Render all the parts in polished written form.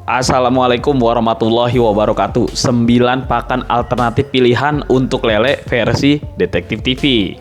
Assalamualaikum warahmatullahi wabarakatuh. 9 pakan alternatif pilihan untuk lele versi Detektif TV.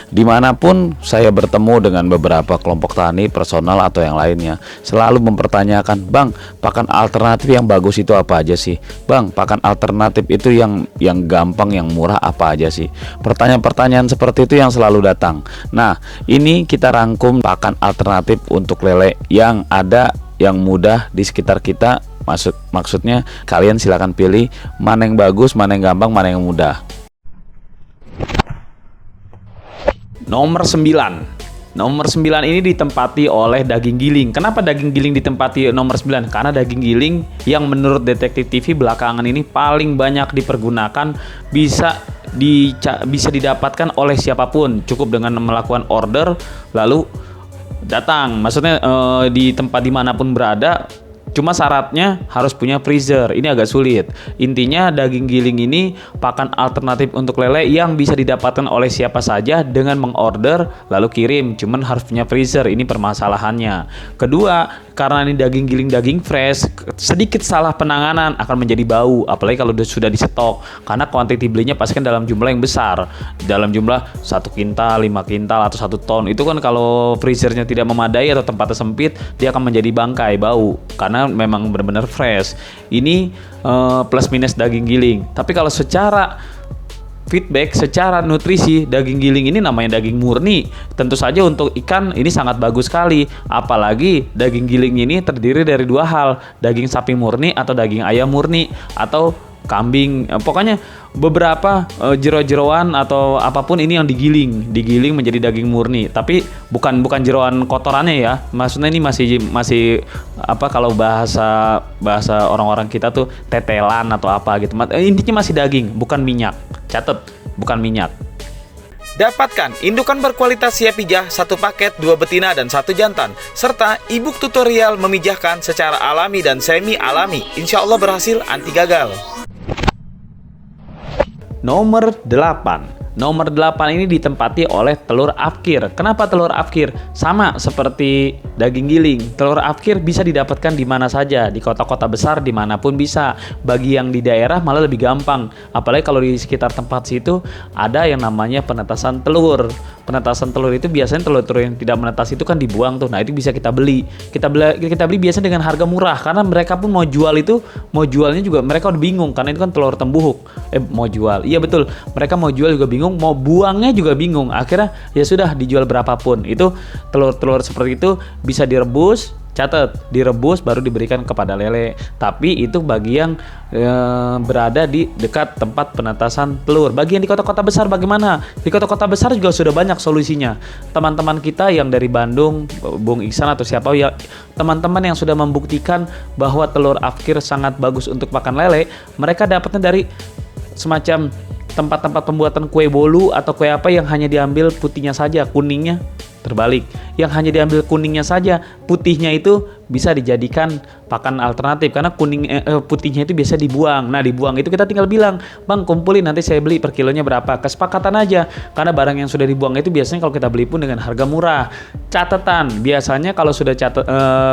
Dimanapun saya bertemu dengan beberapa kelompok tani personal atau yang lainnya, selalu mempertanyakan, "Bang, pakan alternatif yang bagus itu apa aja sih? Bang, pakan alternatif itu yang gampang, yang murah apa aja sih?" Pertanyaan-pertanyaan seperti itu yang selalu datang. Nah, ini kita rangkum pakan alternatif untuk lele yang ada, yang mudah di sekitar kita. Maksudnya kalian silakan pilih mana yang bagus, mana yang gampang, mana yang mudah. Nomor 9 ini ditempati oleh daging giling. Kenapa daging giling ditempati nomor 9? Karena daging giling yang menurut Detektif TV belakangan ini paling banyak dipergunakan, bisa didapatkan oleh siapapun, cukup dengan melakukan order lalu datang. Maksudnya di tempat dimanapun berada. Cuma syaratnya harus punya freezer. Ini agak sulit. Intinya daging giling ini pakan alternatif untuk lele yang bisa didapatkan oleh siapa saja dengan mengorder lalu kirim. Cuman harus punya freezer. Ini permasalahannya. Kedua, karena ini daging giling daging fresh, sedikit salah penanganan akan menjadi bau. Apalagi kalau sudah disetok. Karena kuantiti belinya pasti kan dalam jumlah yang besar. Dalam jumlah 1 kintal, 5 kintal atau 1 ton. Itu kan kalau freezernya tidak memadai atau tempatnya sempit, dia akan menjadi bangkai, bau. Karena memang benar-benar fresh. Ini plus minus daging giling. Tapi kalau secara feedback, secara nutrisi, daging giling ini namanya daging murni. Tentu saja untuk ikan ini sangat bagus sekali. Apalagi daging giling ini terdiri dari 2 hal, daging sapi murni atau daging ayam murni atau kambing. Pokoknya beberapa jero-jeroan atau apapun ini yang digiling menjadi daging murni. Tapi bukan jeroan kotorannya ya. Maksudnya ini masih apa, kalau bahasa orang-orang kita tuh tetelan atau apa gitu. Intinya masih daging, bukan minyak. Catat, bukan minyak. Dapatkan indukan berkualitas siap pijah 1 paket, 2 betina dan 1 jantan, serta e-book tutorial memijahkan secara alami dan semi alami. Insya Allah berhasil, anti gagal. Nomor 8 ini ditempati oleh telur afkir. Kenapa telur afkir? Sama seperti daging giling, telur afkir bisa didapatkan di mana saja, di kota-kota besar dimanapun bisa. Bagi yang di daerah malah lebih gampang, apalagi kalau di sekitar tempat situ ada yang namanya penetasan telur. Penetasan telur itu biasanya telur-telur yang tidak menetas itu kan dibuang tuh. Nah, itu bisa kita beli. Kita beli biasanya dengan harga murah, karena mereka pun mau jualnya juga mereka udah bingung, karena itu kan telur tembuhuk. Mau jual, iya betul, mereka mau jual juga bingung, mau buangnya juga bingung. Akhirnya ya sudah, dijual berapapun. Itu telur-telur seperti itu bisa direbus. Catat, direbus baru diberikan kepada lele. Tapi itu bagi yang berada di dekat tempat penetasan telur. Bagi yang di kota-kota besar bagaimana? Di kota-kota besar juga sudah banyak solusinya. Teman-teman kita yang dari Bandung, Bung Iksan atau siapa ya, teman-teman yang sudah membuktikan bahwa telur afkir sangat bagus untuk makan lele, mereka dapatnya dari semacam tempat-tempat pembuatan kue bolu atau kue apa yang hanya diambil putihnya saja, kuningnya terbalik. Yang hanya diambil kuningnya saja, putihnya itu bisa dijadikan pakan alternatif, karena putihnya itu biasa dibuang. Nah, dibuang itu kita tinggal bilang, "Bang, kumpulin, nanti saya beli per kilonya berapa." Kesepakatan aja, karena barang yang sudah dibuang itu biasanya kalau kita beli pun dengan harga murah. Catatan, biasanya kalau sudah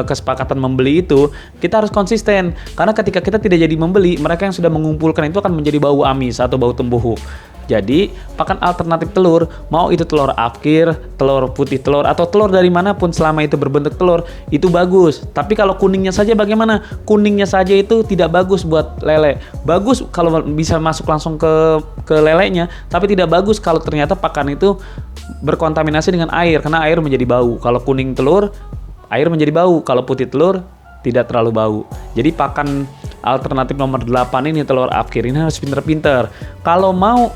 kesepakatan membeli itu, kita harus konsisten, karena ketika kita tidak jadi membeli, mereka yang sudah mengumpulkan itu akan menjadi bau amis atau bau tembuhuk. Jadi, pakan alternatif telur, mau itu telur afkir, telur putih telur, atau telur dari manapun selama itu berbentuk telur, itu bagus. Tapi kalau kuningnya saja bagaimana? Kuningnya saja itu tidak bagus buat lele. Bagus kalau bisa masuk langsung ke lelenya, tapi tidak bagus kalau ternyata pakan itu berkontaminasi dengan air, karena air menjadi bau. Kalau kuning telur, air menjadi bau. Kalau putih telur, tidak terlalu bau. Jadi pakan alternatif nomor 8 ini, telur afkir ini harus pinter-pinter. Kalau mau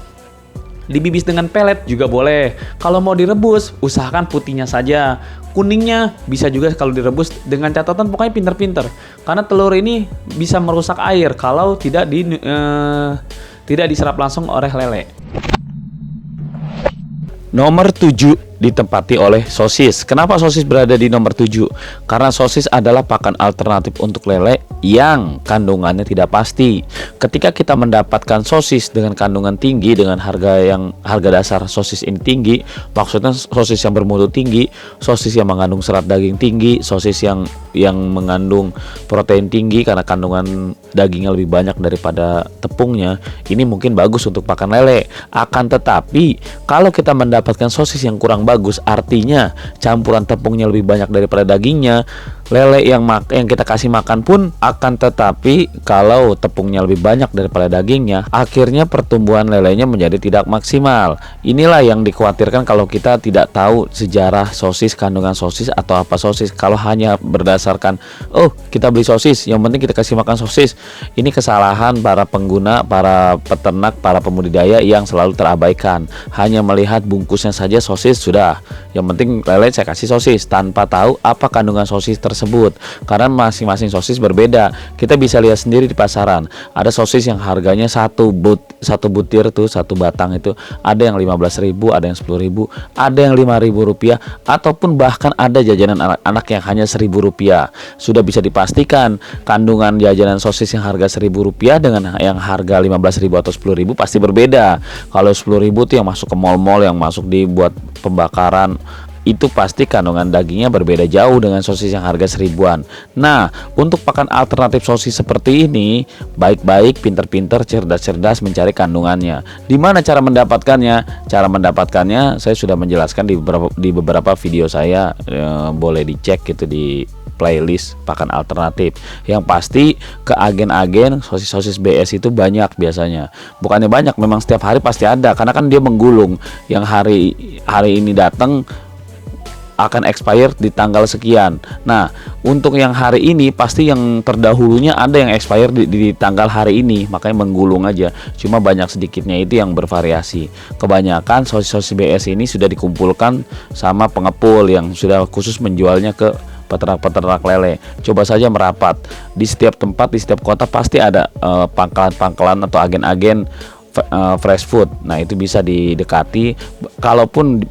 dibibis dengan pelet juga boleh. Kalau mau direbus, usahakan putihnya saja. Kuningnya bisa juga kalau direbus, dengan catatan pokoknya pinter-pinter. Karena telur ini bisa merusak air kalau tidak diserap langsung oleh lele. Nomor 7 ditempati oleh sosis. Kenapa sosis berada di nomor 7? Karena sosis adalah pakan alternatif untuk lele yang kandungannya tidak pasti. Ketika kita mendapatkan sosis dengan kandungan tinggi, dengan harga dasar sosis ini tinggi, maksudnya sosis yang bermutu tinggi, sosis yang mengandung serat daging tinggi, sosis yang mengandung protein tinggi karena kandungan dagingnya lebih banyak daripada tepungnya, ini mungkin bagus untuk pakan lele. Akan tetapi kalau kita mendapatkan sosis yang kurang bagus, artinya campuran tepungnya lebih banyak daripada dagingnya, lele yang kita kasih makan pun akan tetapi kalau tepungnya lebih banyak daripada dagingnya, akhirnya pertumbuhan lelenya menjadi tidak maksimal. Inilah yang dikhawatirkan kalau kita tidak tahu sejarah sosis, kandungan sosis atau apa sosis. Kalau hanya berdasarkan kita beli sosis, yang penting kita kasih makan sosis, ini kesalahan para pengguna, para peternak, para pembudidaya yang selalu terabaikan. Hanya melihat bungkusnya saja sosis sudah, yang penting lele saya kasih sosis, tanpa tahu apa kandungan sosis tersebut. Karena masing-masing sosis berbeda. Kita bisa lihat sendiri di pasaran, ada sosis yang harganya satu butir tuh, satu batang itu ada yang 15.000, ada yang 10.000, ada yang 5.000 rupiah, ataupun bahkan ada jajanan anak-anak yang hanya 1.000 rupiah. Sudah bisa dipastikan kandungan jajanan sosis yang harga 1.000 rupiah dengan yang harga 15.000 atau 10.000 pasti berbeda. Kalau 10.000 tuh yang masuk ke mall-mall, yang masuk dibuat pembakaran, itu pasti kandungan dagingnya berbeda jauh dengan sosis yang harga 1.000-an. Nah, untuk pakan alternatif sosis seperti ini, baik-baik, pinter-pinter, cerdas-cerdas mencari kandungannya. Di mana cara mendapatkannya? Cara mendapatkannya saya sudah menjelaskan di beberapa video saya, boleh dicek gitu di playlist pakan alternatif. Yang pasti ke agen-agen sosis-sosis BS itu banyak biasanya. Bukannya banyak, memang setiap hari pasti ada, karena kan dia menggulung. Yang hari ini datang akan expired di tanggal sekian. Nah, untuk yang hari ini pasti yang terdahulunya ada yang expired di tanggal hari ini, makanya menggulung aja. Cuma banyak sedikitnya itu yang bervariasi. Kebanyakan sosis-sosis BS ini sudah dikumpulkan sama pengepul yang sudah khusus menjualnya ke peternak-peternak lele. Coba saja merapat di setiap tempat, di setiap kota pasti ada pangkalan-pangkalan atau agen-agen fresh food. Nah, itu bisa didekati. Kalaupun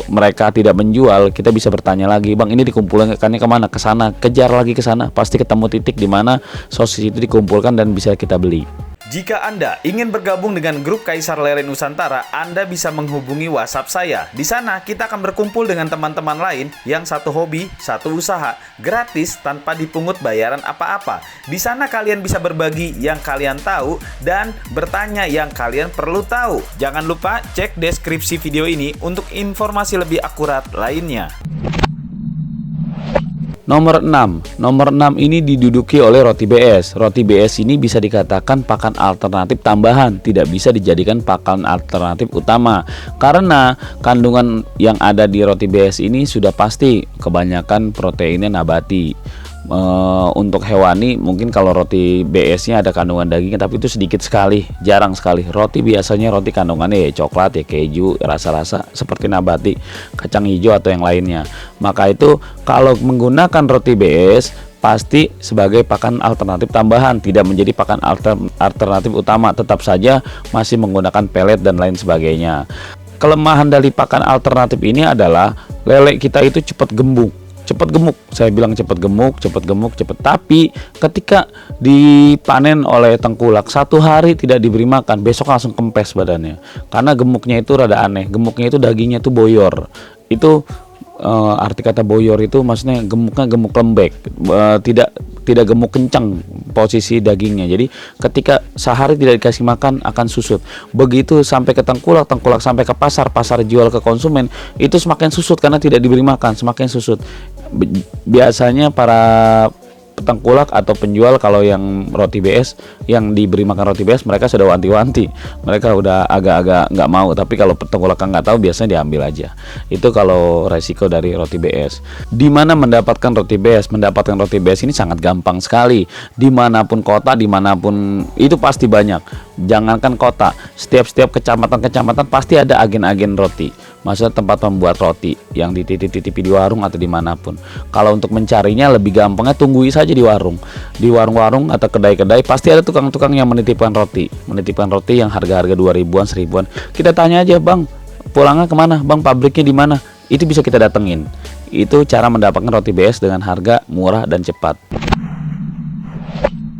mereka tidak menjual, kita bisa bertanya lagi, "Bang, ini dikumpulkannya kemana?" Ke sana, kejar lagi ke sana, pasti ketemu titik di mana sosis itu dikumpulkan dan bisa kita beli. Jika Anda ingin bergabung dengan grup Kaisar Lele Nusantara, Anda bisa menghubungi WhatsApp saya. Di sana kita akan berkumpul dengan teman-teman lain yang satu hobi, satu usaha, gratis tanpa dipungut bayaran apa-apa. Di sana kalian bisa berbagi yang kalian tahu dan bertanya yang kalian perlu tahu. Jangan lupa cek deskripsi video ini untuk informasi lebih akurat lainnya. Nomor 6 ini diduduki oleh roti BS. Roti BS ini bisa dikatakan pakan alternatif tambahan, tidak bisa dijadikan pakan alternatif utama. Karena kandungan yang ada di roti BS ini sudah pasti kebanyakan proteinnya nabati. Untuk hewani mungkin kalau roti BS-nya ada kandungan dagingnya, tapi itu sedikit sekali, jarang sekali. Roti biasanya roti kandungannya ya coklat, ya keju, rasa-rasa seperti nabati, kacang hijau atau yang lainnya. Maka itu kalau menggunakan roti BS pasti sebagai pakan alternatif tambahan, tidak menjadi pakan alternatif utama. Tetap saja masih menggunakan pelet dan lain sebagainya. Kelemahan dari pakan alternatif ini adalah lele kita itu cepat gemuk. Saya bilang cepat gemuk. Tapi ketika dipanen oleh tengkulak, 1 hari tidak diberi makan, besok langsung kempes badannya. Karena gemuknya itu rada aneh. Gemuknya itu dagingnya itu boyor. Itu arti kata boyor itu maksudnya gemuknya gemuk lembek, tidak gemuk kencang posisi dagingnya. Jadi ketika sehari tidak dikasih makan akan susut. Begitu sampai ke tengkulak sampai ke pasar jual ke konsumen, itu semakin susut karena tidak diberi makan, semakin susut. Biasanya para tengkulak atau penjual kalau yang roti BS, yang diberi makan roti BS, mereka sudah wanti-wanti, mereka udah agak-agak nggak mau. Tapi kalau tengkulak nggak tahu, biasanya diambil aja. Itu kalau resiko dari roti BS. Di mana mendapatkan roti BS? Mendapatkan roti BS ini sangat gampang sekali. Dimanapun kota, dimanapun itu pasti banyak. Jangankan kota, setiap kecamatan pasti ada agen-agen roti. Maksudnya tempat membuat roti yang dititip-titipi di warung atau dimanapun. Kalau untuk mencarinya lebih gampangnya tunggui saja di warung. Di warung-warung atau kedai-kedai pasti ada tukang-tukang yang menitipkan roti yang harga-harga 2.000-an, 1.000-an. Kita tanya aja, "Bang, pulangnya kemana? Bang, pabriknya di mana?" itu bisa kita datengin. Itu cara mendapatkan roti BS dengan harga murah dan cepat.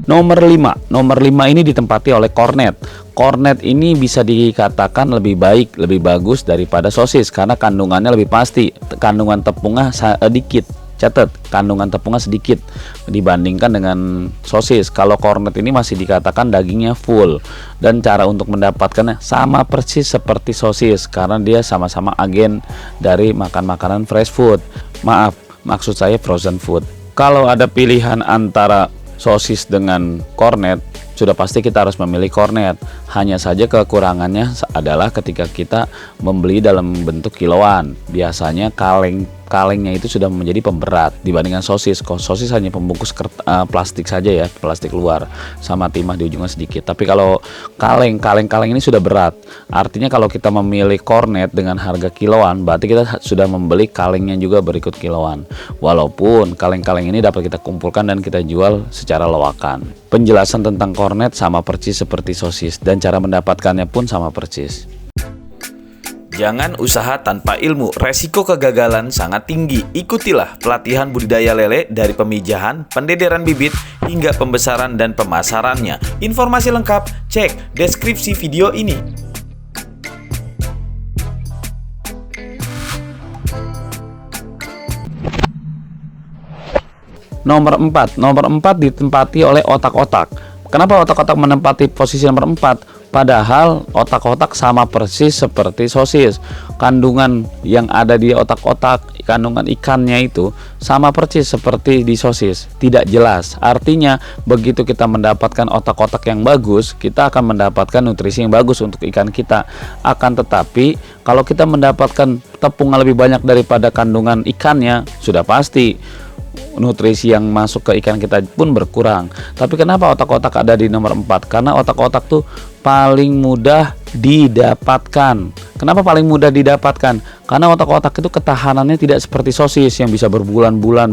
Nomor 5 ini ditempati oleh kornet. Kornet ini bisa dikatakan lebih baik, lebih bagus daripada sosis karena kandungannya lebih pasti. Kandungan tepungnya sedikit. Catat, kandungan tepungnya sedikit dibandingkan dengan sosis. Kalau kornet ini masih dikatakan dagingnya full, dan cara untuk mendapatkannya sama persis seperti sosis karena dia sama-sama agen dari makan makanan fresh food. Maaf, maksud saya frozen food. Kalau ada pilihan antara sosis dengan kornet, sudah pasti kita harus memilih kornet. Hanya saja kekurangannya adalah ketika kita membeli dalam bentuk kiloan. Biasanya kalengnya itu sudah menjadi pemberat dibandingkan sosis. Kok sosis hanya pembungkus plastik saja ya, plastik luar sama timah di ujungnya sedikit. Tapi kalau kaleng ini sudah berat. Artinya kalau kita memilih kornet dengan harga kiloan, berarti kita sudah membeli kalengnya juga berikut kiloan. Walaupun kaleng-kaleng ini dapat kita kumpulkan dan kita jual secara loakan. Penjelasan tentang kornet sama persis seperti sosis dan cara mendapatkannya pun sama persis. Jangan usaha tanpa ilmu, resiko kegagalan sangat tinggi. Ikutilah pelatihan budidaya lele dari pemijahan, pendederan bibit, hingga pembesaran dan pemasarannya. Informasi lengkap, cek deskripsi video ini. Nomor 4 ditempati oleh otak-otak. Kenapa otak-otak menempati posisi nomor 4? Padahal otak-otak sama persis seperti sosis. Kandungan yang ada di otak-otak, kandungan ikannya itu sama persis seperti di sosis, tidak jelas. Artinya begitu kita mendapatkan otak-otak yang bagus, kita akan mendapatkan nutrisi yang bagus untuk ikan kita. Akan tetapi kalau kita mendapatkan tepung yang lebih banyak daripada kandungan ikannya, sudah pasti nutrisi yang masuk ke ikan kita pun berkurang. Tapi kenapa otak-otak ada di nomor 4? Karena otak-otak tuh paling mudah didapatkan. Kenapa paling mudah didapatkan? Karena otak-otak itu ketahanannya tidak seperti sosis yang bisa berbulan-bulan.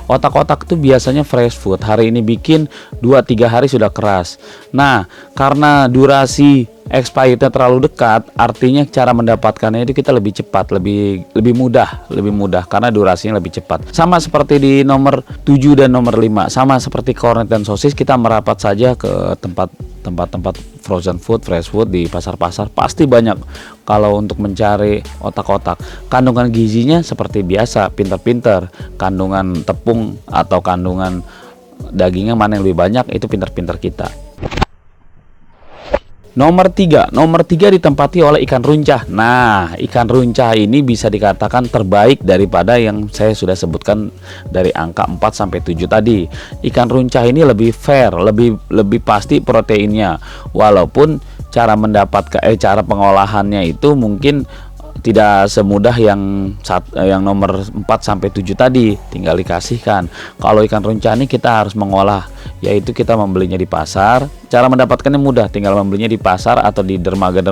Otak-otak itu biasanya fresh food. Hari ini bikin 2-3 hari sudah keras. Nah, karena durasi expirednya terlalu dekat, artinya cara mendapatkannya itu kita lebih cepat, lebih mudah karena durasinya lebih cepat. Sama seperti di nomor 7 dan nomor 5, sama seperti kornet dan sosis, kita merapat saja ke tempat-tempat frozen food, fresh food di pasar-pasar, pasti banyak. Kalau untuk mencari otak-otak, kandungan gizinya seperti biasa, pinter-pinter. Kandungan tepung atau kandungan dagingnya mana yang lebih banyak, itu pinter-pinter kita. Nomor 3 ditempati oleh ikan runcah. Nah, ikan runcah ini bisa dikatakan terbaik daripada yang saya sudah sebutkan dari angka 4-7 tadi. Ikan runcah ini lebih fair, lebih pasti proteinnya. Walaupun cara pengolahannya itu mungkin tidak semudah yang nomor 4-7 tadi, tinggal dikasihkan. Kalau ikan runcah ini kita harus mengolah, yaitu kita membelinya di pasar. Cara mendapatkannya mudah, tinggal membelinya di pasar atau di dermaga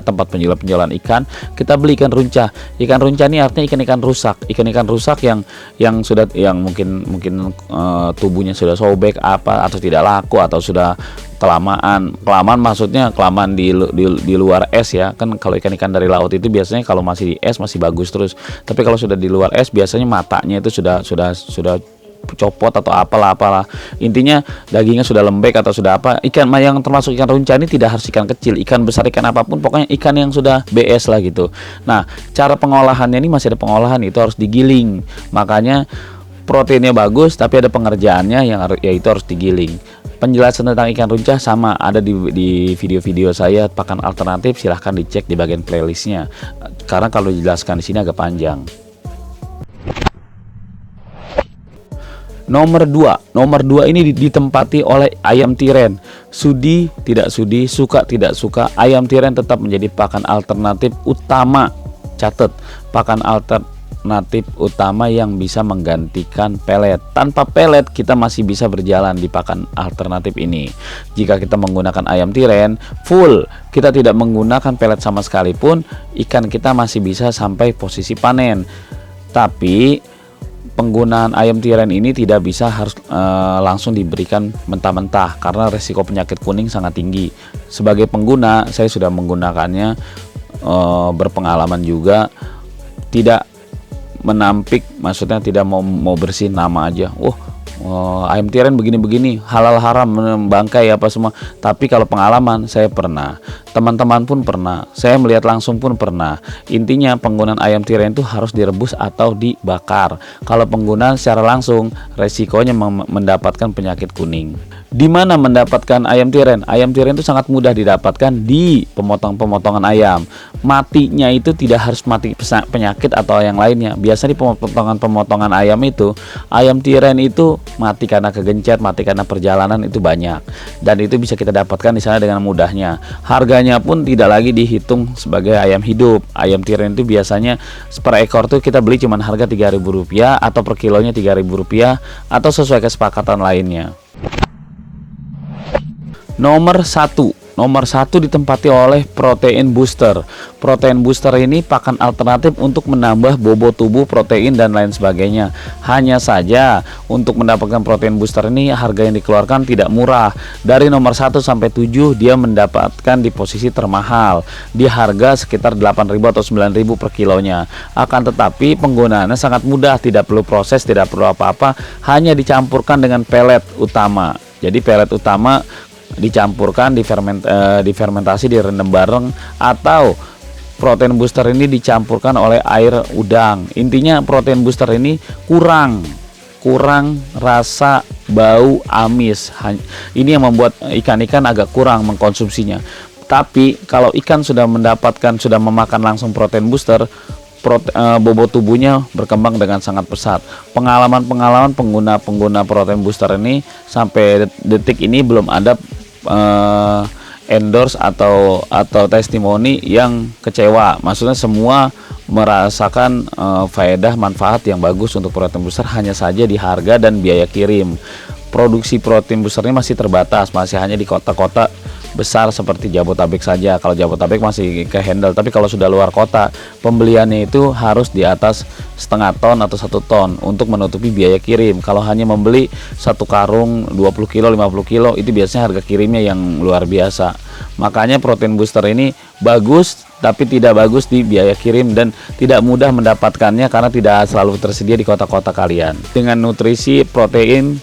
tempat penjualan ikan. Kita beli ikan runcah. Ikan runcah ini artinya ikan-ikan rusak yang mungkin tubuhnya sudah sobek atau tidak laku atau sudah kelamaan maksudnya kelamaan di luar es ya. Kan kalau ikan-ikan dari laut itu biasanya kalau masih di es masih bagus terus, tapi kalau sudah di luar es biasanya matanya itu sudah copot atau apalah. Intinya dagingnya sudah lembek atau sudah apa. Ikan yang termasuk ikan runcah ini tidak harus ikan kecil, ikan besar, ikan apapun, pokoknya ikan yang sudah BS lah gitu. Nah, cara pengolahannya ini masih ada pengolahan, itu harus digiling. Makanya proteinnya bagus tapi ada pengerjaannya yaitu harus digiling. Penjelasan tentang ikan runcah sama ada di video-video saya pakan alternatif, silahkan dicek di bagian playlistnya karena kalau dijelaskan di sini agak panjang. Nomor 2 ini ditempati oleh ayam tiren. Sudi tidak sudi, suka tidak suka, ayam tiren tetap menjadi pakan alternatif utama. Catat, pakan alternatif utama yang bisa menggantikan pelet. Tanpa pelet kita masih bisa berjalan di pakan alternatif ini. Jika kita menggunakan ayam tiren full, kita tidak menggunakan pelet sama sekali pun, ikan kita masih bisa sampai posisi panen. Tapi penggunaan ayam tiren ini tidak bisa harus langsung diberikan mentah-mentah karena resiko penyakit kuning sangat tinggi. Sebagai pengguna, saya sudah menggunakannya, berpengalaman juga. tidak menampik, maksudnya tidak mau bersih nama aja. Ayam tiren begini-begini, halal haram, bangkai apa semua. Tapi kalau pengalaman, saya pernah, teman-teman pun pernah, saya melihat langsung pun pernah. Intinya penggunaan ayam tiren itu harus direbus atau dibakar. Kalau penggunaan secara langsung, resikonya mendapatkan penyakit kuning. Di mana mendapatkan ayam tiren? Ayam tiren itu sangat mudah didapatkan di pemotongan ayam. Matinya itu tidak harus mati penyakit atau yang lainnya. Biasanya di pemotongan ayam itu, ayam tiren itu mati karena kegencet, mati karena perjalanan itu banyak. Dan itu bisa kita dapatkan di sana dengan mudahnya. Harganya pun tidak lagi dihitung sebagai ayam hidup. Ayam tiren itu biasanya per ekor tuh kita beli cuman harga Rp3.000 atau per kilonya Rp3.000 atau sesuai kesepakatan lainnya. Nomor satu ditempati oleh protein booster. Protein booster ini pakan alternatif untuk menambah bobot tubuh, protein dan lain sebagainya. Hanya saja untuk mendapatkan protein booster ini harga yang dikeluarkan tidak murah. Dari nomor 1 sampai 7 dia mendapatkan di posisi termahal, di harga sekitar 8.000 atau 9.000 per kilonya. Akan tetapi penggunaannya sangat mudah, tidak perlu proses, tidak perlu apa-apa, hanya dicampurkan dengan pelet utama. Jadi pelet utama dicampurkan, difermentasi, direndam bareng, atau protein booster ini dicampurkan oleh air udang. Intinya protein booster ini kurang rasa, bau, amis. Ini yang membuat ikan-ikan agak kurang mengkonsumsinya. Tapi kalau ikan sudah memakan langsung protein booster, bobot tubuhnya berkembang dengan sangat pesat. Pengalaman pengguna protein booster ini sampai detik ini belum ada endorse atau testimoni yang kecewa. Maksudnya semua merasakan faedah manfaat yang bagus untuk protein booster, hanya saja di harga dan biaya kirim. Produksi protein booster ini masih terbatas, masih hanya di kota-kota besar seperti Jabodetabek saja. Kalau Jabodetabek masih ke handle, tapi kalau sudah luar kota, pembeliannya itu harus di atas setengah ton atau 1 ton untuk menutupi biaya kirim. Kalau hanya membeli 1 karung 20 kilo 50 kilo itu biasanya harga kirimnya yang luar biasa. Makanya protein booster ini bagus, tapi tidak bagus di biaya kirim dan tidak mudah mendapatkannya karena tidak selalu tersedia di kota-kota kalian. Dengan nutrisi protein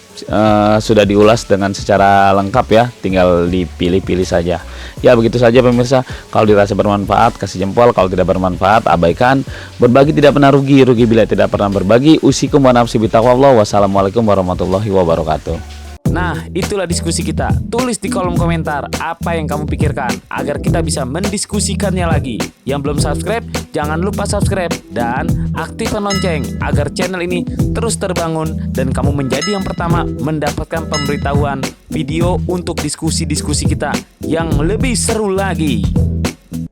sudah diulas dengan secara lengkap ya, tinggal dipilih-pilih saja. Ya begitu saja pemirsa, kalau dirasa bermanfaat kasih jempol, kalau tidak bermanfaat abaikan. Berbagi tidak pernah rugi bila tidak pernah berbagi. Usikum wa nafsi bitaqwallah. Wassalamualaikum warahmatullahi wabarakatuh. Nah, itulah diskusi kita. Tulis di kolom komentar apa yang kamu pikirkan agar kita bisa mendiskusikannya lagi. Yang belum subscribe, jangan lupa subscribe dan aktifkan lonceng agar channel ini terus terbangun dan kamu menjadi yang pertama mendapatkan pemberitahuan video untuk diskusi-diskusi kita yang lebih seru lagi.